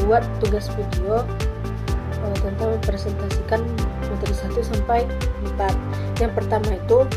membuat tugas video tentang mempresentasikan materi 1 sampai 4. Yang pertama itu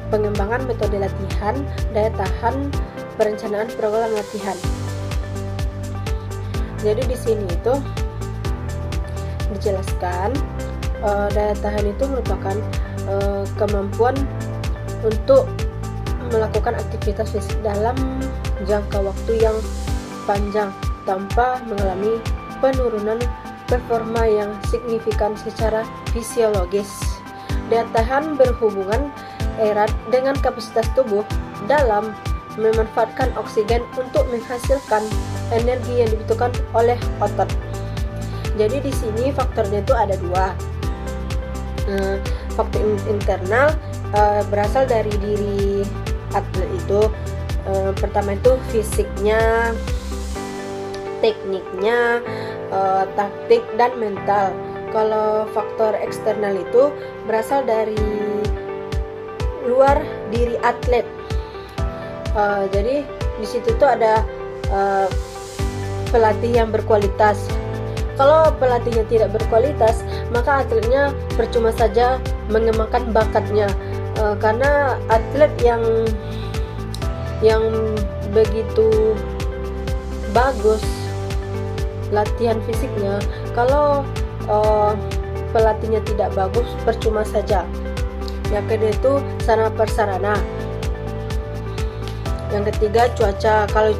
pengembangan metode latihan, daya tahan, perencanaan program latihan. Jadi di sini itu dijelaskan daya tahan itu merupakan kemampuan untuk melakukan aktivitas fisik dalam jangka waktu yang panjang tanpa mengalami penurunan performa yang signifikan secara fisiologis. Daya tahan berhubungan erat dengan kapasitas tubuh dalam memanfaatkan oksigen untuk menghasilkan energi yang dibutuhkan oleh otot. Jadi di sini faktornya itu ada 2. Faktor internal berasal dari diri atlet itu. Pertama itu fisiknya, tekniknya, taktik dan mental. Kalau faktor eksternal itu berasal dari luar diri atlet. Jadi di situ tuh ada pelatih yang berkualitas. Kalau pelatihnya tidak berkualitas, maka atletnya percuma saja mengembangkan bakatnya. Karena atlet yang begitu bagus latihan fisiknya, kalau pelatihnya tidak bagus, percuma saja. Yang kedua itu sarana prasarana. Yang ketiga cuaca. Kalau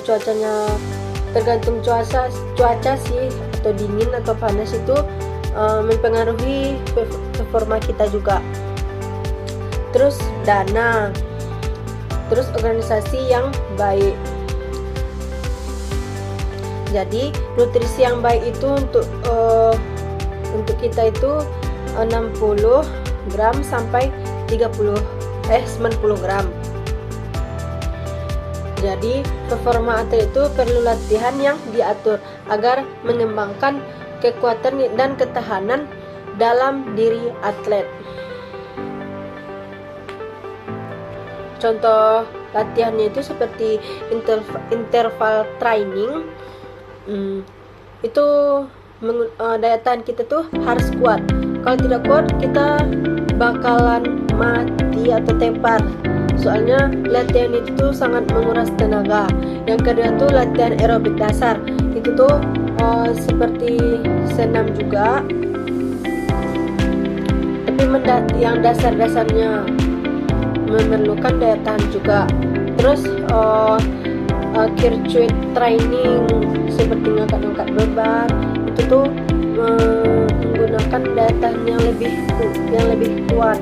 cuacanya tergantung cuaca sih, atau dingin atau panas itu mempengaruhi performa kita juga. Terus dana, terus organisasi yang baik. Jadi nutrisi yang baik itu untuk kita itu 60 gram sampai 90 gram. Jadi performa atlet itu perlu latihan yang diatur agar mengembangkan kekuatan dan ketahanan dalam diri atlet. Contoh latihannya itu seperti interval training. Itu daya tahan kita tuh harus kuat. Kalau tidak kuat, kita bakalan mati atau tepar. Soalnya latihan itu tuh sangat menguras tenaga. Yang kedua tuh latihan aerobik dasar. Itu tuh seperti senam juga, tapi yang dasar-dasarnya memerlukan daya tahan juga. Terus circuit training seperti ngangkat-ngangkat beban, itu tuh menggunakan daya tahan yang lebih kuat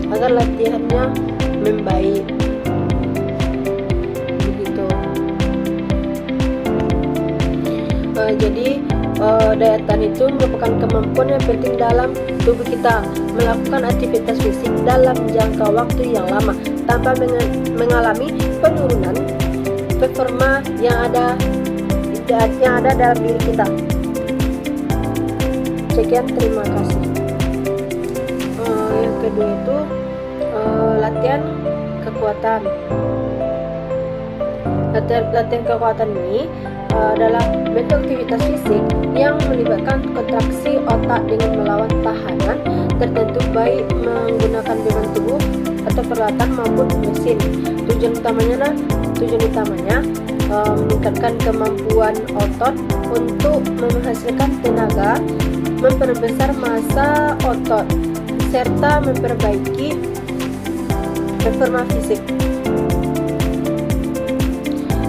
agar latihannya membaik. Begitu. Jadi daya tahan itu merupakan kemampuan yang penting dalam tubuh kita melakukan aktivitas fisik dalam jangka waktu yang lama tanpa mengalami penurunan performa yang ada dalam diri kita. Sekian, terima kasih. Yang kedua itu latihan kekuatan. Latihan kekuatan ini adalah bentuk aktivitas fisik yang melibatkan kontraksi otak dengan melawan tahanan tertentu, baik menggunakan beban tubuh atau peralatan maupun mesin. Tujuan utamanya meningkatkan kemampuan otot untuk menghasilkan tenaga, memperbesar massa otot, serta memperbaiki performa fisik.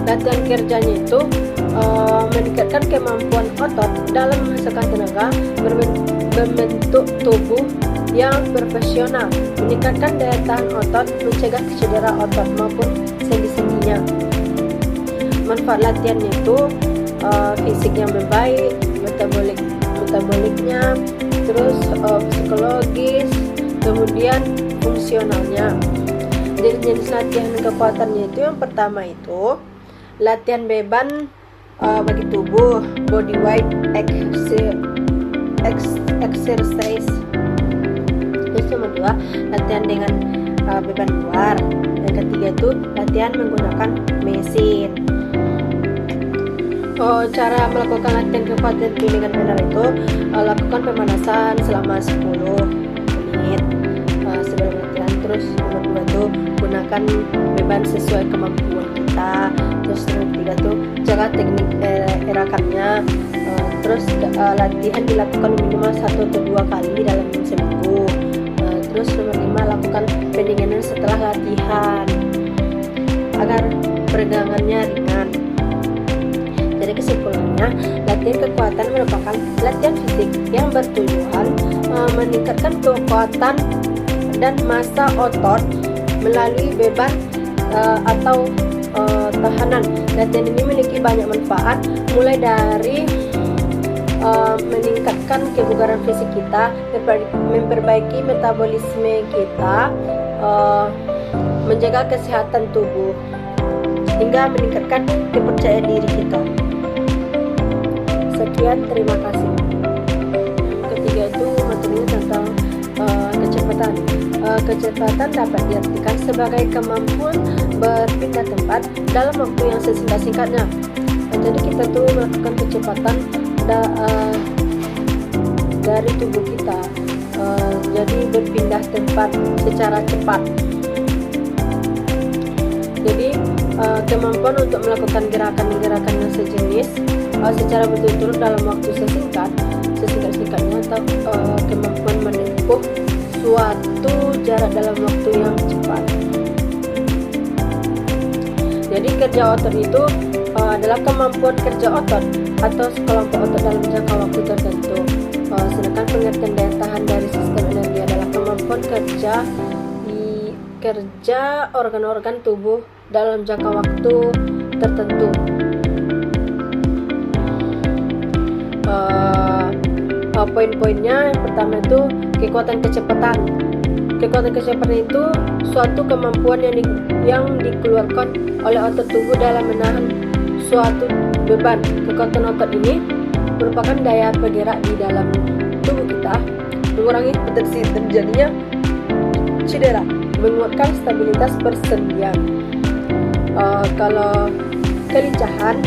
Latihan kerjanya itu meningkatkan kemampuan otot dalam menghasilkan tenaga, membentuk tubuh yang profesional, meningkatkan daya tahan otot, mencegah cedera otot maupun sendi-sendinya. Manfaat latihannya itu fisik yang membaik, metaboliknya, terus psikologis, kemudian fungsionalnya. Jadi jenis latihan kekuatannya itu yang pertama itu latihan beban bagi tubuh, body weight exercise. Terus yang kedua latihan dengan beban luar. Yang ketiga itu latihan menggunakan mesin. Cara melakukan latihan kekuatan dengan benar itu lakukan pemanasan selama 10 menit sebelum latihan. Terus nomor 2 tuh gunakan beban sesuai kemampuan kita. Terus nomor 3 tuh jaga teknik gerakannya. Terus latihan dilakukan minimal 1 atau 2 kali dalam seminggu. Terus nomor 5 lakukan pendinginan setelah latihan agar peregangannya ringan. Jadi kesimpulannya, latihan kekuatan merupakan latihan fisik yang bertujuan meningkatkan kekuatan dan massa otot melalui beban atau tahanan. Latihan ini memiliki banyak manfaat, mulai dari meningkatkan kebugaran fisik kita, memperbaiki metabolisme kita, menjaga kesehatan tubuh, hingga meningkatkan kepercayaan diri kita. Sekian, terima kasih. Ketiga itu materinya tentang kecepatan. Kecepatan dapat diartikan sebagai kemampuan berpindah tempat dalam waktu yang sesingkat-singkatnya. Jadi kita tuh melakukan kecepatan dari tubuh kita, jadi berpindah tempat secara cepat. Jadi kemampuan untuk melakukan gerakan-gerakan yang sejenis secara berturut-turut dalam waktu sesingkat-singkatnya, atau kemampuan menempuh suatu jarak dalam waktu yang cepat. Jadi kerja otot itu adalah kemampuan kerja otot atau sekelompok otot dalam jangka waktu tertentu. Sedangkan pengertian daya tahan dari sistem energi adalah kemampuan kerja organ-organ tubuh dalam jangka waktu tertentu. Poin-poinnya yang pertama itu kekuatan kecepatan. Kekuatan kecepatan itu suatu kemampuan yang dikeluarkan oleh otot tubuh dalam menahan suatu beban. Kekuatan otot ini merupakan daya bergerak di dalam tubuh kita, mengurangi potensi terjadinya cedera, menguatkan stabilitas persendian. Kalau kelincahan,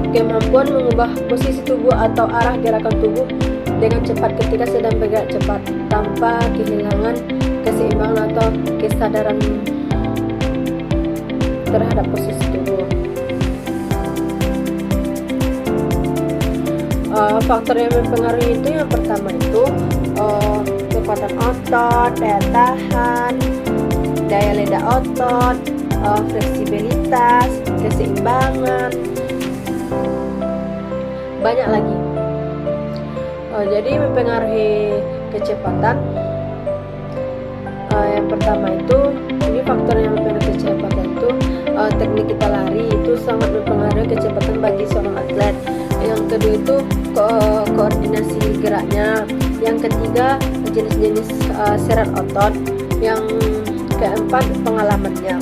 kemampuan mengubah posisi tubuh atau arah gerakan tubuh dengan cepat ketika sedang bergerak cepat tanpa kehilangan keseimbangan atau kesadaran terhadap posisi tubuh. Faktor yang mempengaruhi itu, yang pertama itu kekuatan otot, daya tahan, daya ledak otot, fleksibilitas, keseimbangan, banyak lagi. Jadi mempengaruhi kecepatan, yang pertama itu, ini faktor yang mempengaruhi kecepatan itu teknik kita lari itu sangat mempengaruhi kecepatan bagi seorang atlet. Yang kedua itu koordinasi geraknya. Yang ketiga jenis-jenis serat otot. Yang keempat pengalamannya.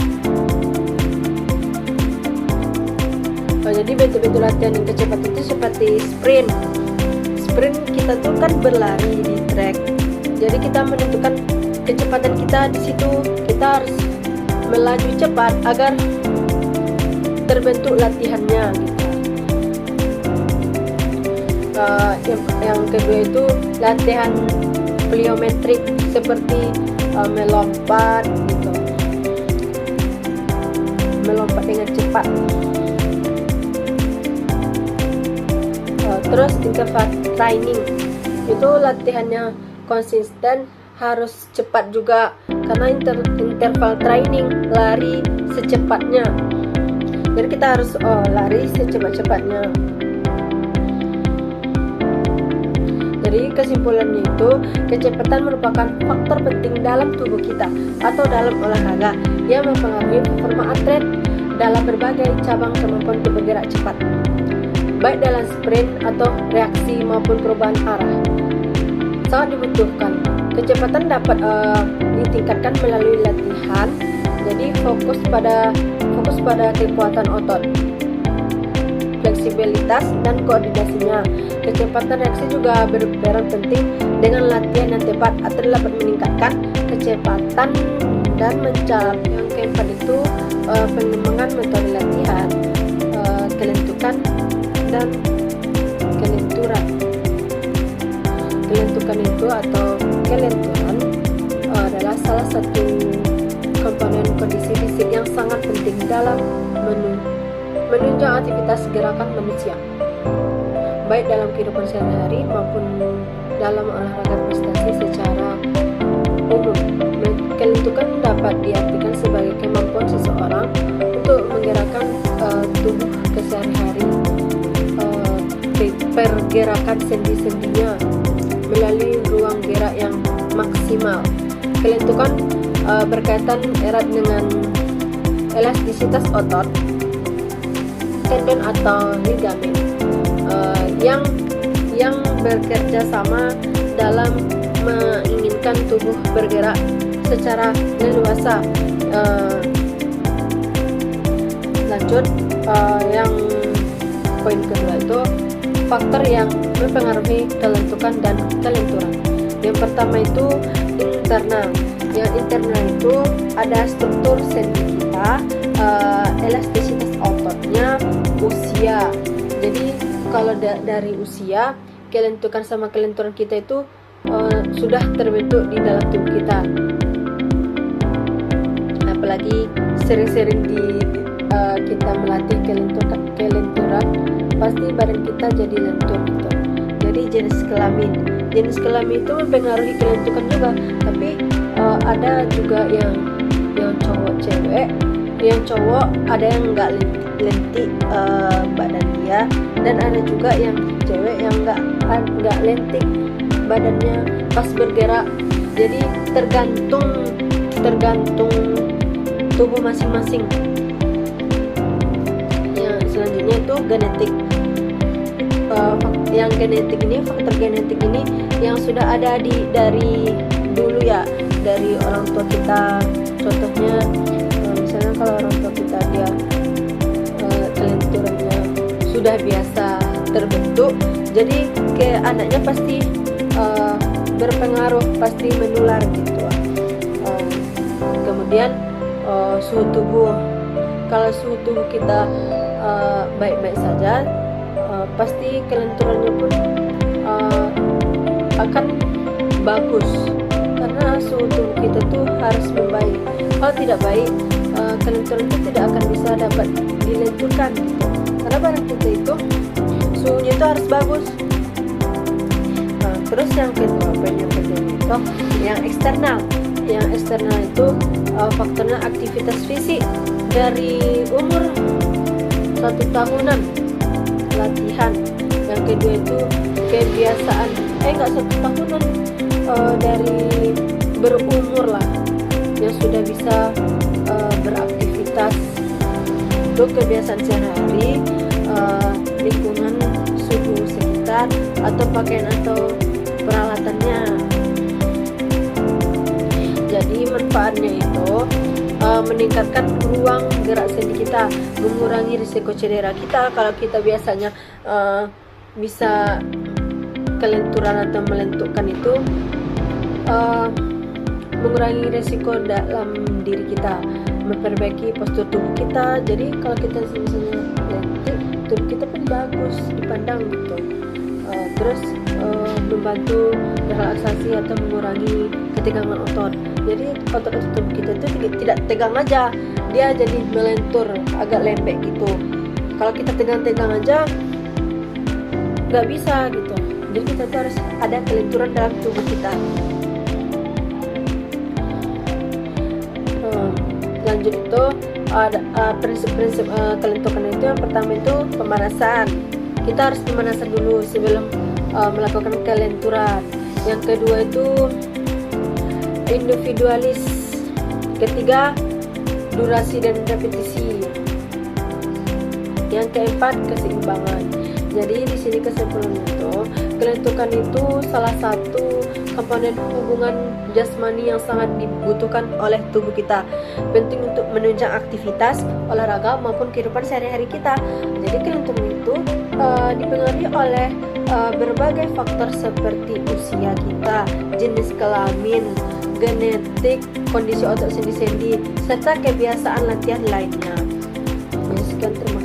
Jadi bentuk-bentuk latihan yang kecepatan itu seperti sprint. Sprint kita tuh kan berlari di track. Jadi kita menentukan kecepatan kita di situ. Kita harus melaju cepat agar terbentuk latihannya gitu. Yang kedua itu latihan pliometrik seperti melompat gitu, melompat dengan cepat. Terus interval training itu latihannya konsisten, harus cepat juga, karena interval training lari secepatnya. Jadi kita harus lari secepat-cepatnya. Jadi kesimpulannya itu, kecepatan merupakan faktor penting dalam tubuh kita atau dalam olahraga yang mempengaruhi performa atlet dalam berbagai cabang kemampuan untuk bergerak cepat, baik dalam sprint atau reaksi maupun perubahan arah. Sangat dibutuhkan. Kecepatan dapat ditingkatkan melalui latihan. Jadi fokus pada kekuatan otot, fleksibilitas dan koordinasinya. Kecepatan reaksi juga berperan penting. Dengan latihan yang tepat, atlet dapat meningkatkan kecepatan dan mencapai. Yang keempat itu pengembangan metode latihan. kelentukan dan kelenturan. Kelentukan itu atau kelenturan adalah salah satu komponen kondisi fisik yang sangat penting dalam menunjang aktivitas gerakan manusia, baik dalam kehidupan sehari-hari maupun dalam olahraga prestasi secara umum. Kelentukan dapat diartikan sebagai kemampuan seseorang untuk menggerakkan tubuh kesehari-hari, pergerakan sendi-sendinya melalui ruang gerak yang maksimal. Kelentukan berkaitan erat dengan elastisitas otot, tendon atau ligamen yang bekerja sama dalam menginginkan tubuh bergerak secara leluasa. Lanjut, yang poin kedua itu faktor yang mempengaruhi kelentukan dan kelenturan. Yang pertama itu internal. Yang internal itu ada struktur sendi kita, elastisitas ototnya, usia. Jadi kalau dari usia, kelentukan sama kelenturan kita itu sudah terbentuk di dalam tubuh kita. Apalagi sering-sering kita melatih kelenturan, pasti badan kita jadi lentur gitu. Jadi jenis kelamin itu mempengaruhi kelentukan juga, tapi ada juga yang cowok cewek. Yang cowok ada yang nggak lentik badan dia, dan ada juga yang cewek yang nggak lentik badannya pas bergerak. Jadi tergantung tubuh masing-masing. Yang selanjutnya itu genetik. Yang faktor genetik ini yang sudah ada dari dulu ya, dari orang tua kita. Contohnya misalnya kalau orang tua kita dia kelenturannya sudah biasa terbentuk, jadi ke anaknya pasti berpengaruh, pasti menular gitu. Kemudian suhu tubuh. Kalau suhu tubuh kita baik-baik saja, pasti kelenturannya pun akan bagus, karena suhu tubuh kita tuh harus membaik. Kalau tidak baik, kelenturan itu tidak akan bisa dapat dilenturkan gitu. Karena badan kita itu suhunya itu harus bagus. Terus yang kedua itu yang eksternal. Yang eksternal itu faktornya aktivitas fisik dari umur 1 tahunan latihan. Yang kedua itu kebiasaan, nggak 1 tahunan, dari berumur lah, yang sudah bisa beraktivitas. Untuk kebiasaan sehari-hari, lingkungan, suhu sekitar, atau pakaian atau peralatannya. Jadi manfaatnya itu meningkatkan ruang gerak sendi kita, mengurangi risiko cedera kita. Kalau kita biasanya bisa kelenturan atau melentukkan itu, mengurangi risiko dalam diri kita, memperbaiki postur tubuh kita. Jadi kalau kita misalnya lentik, tubuh kita pun bagus dipandang gitu. Terus membantu relaksasi atau mengurangi ketegangan otot. Jadi otot-otot tubuh kita itu tidak tegang aja, dia jadi melentur, agak lembek gitu. Kalau kita tegang-tegang aja nggak bisa gitu. Jadi kita tuh harus ada kelenturan dalam tubuh kita. Lanjut itu ada prinsip-prinsip kelentukan itu. Yang pertama itu pemanasan. Kita harus pemanasan dulu sebelum melakukan kelenturan. Yang kedua itu individualis. Ketiga, durasi dan repetisi. Yang keempat, keseimbangan. Jadi di sini kesimpulannya itu, kelentukan itu salah satu komponen hubungan jasmani yang sangat dibutuhkan oleh tubuh kita, penting untuk menunjang aktivitas olahraga maupun kehidupan sehari-hari kita. Jadi kelenturan itu dipengaruhi oleh berbagai faktor seperti usia kita, jenis kelamin, genetik, kondisi otot sendi-sendi, serta kebiasaan latihan lainnya. Sekian, terima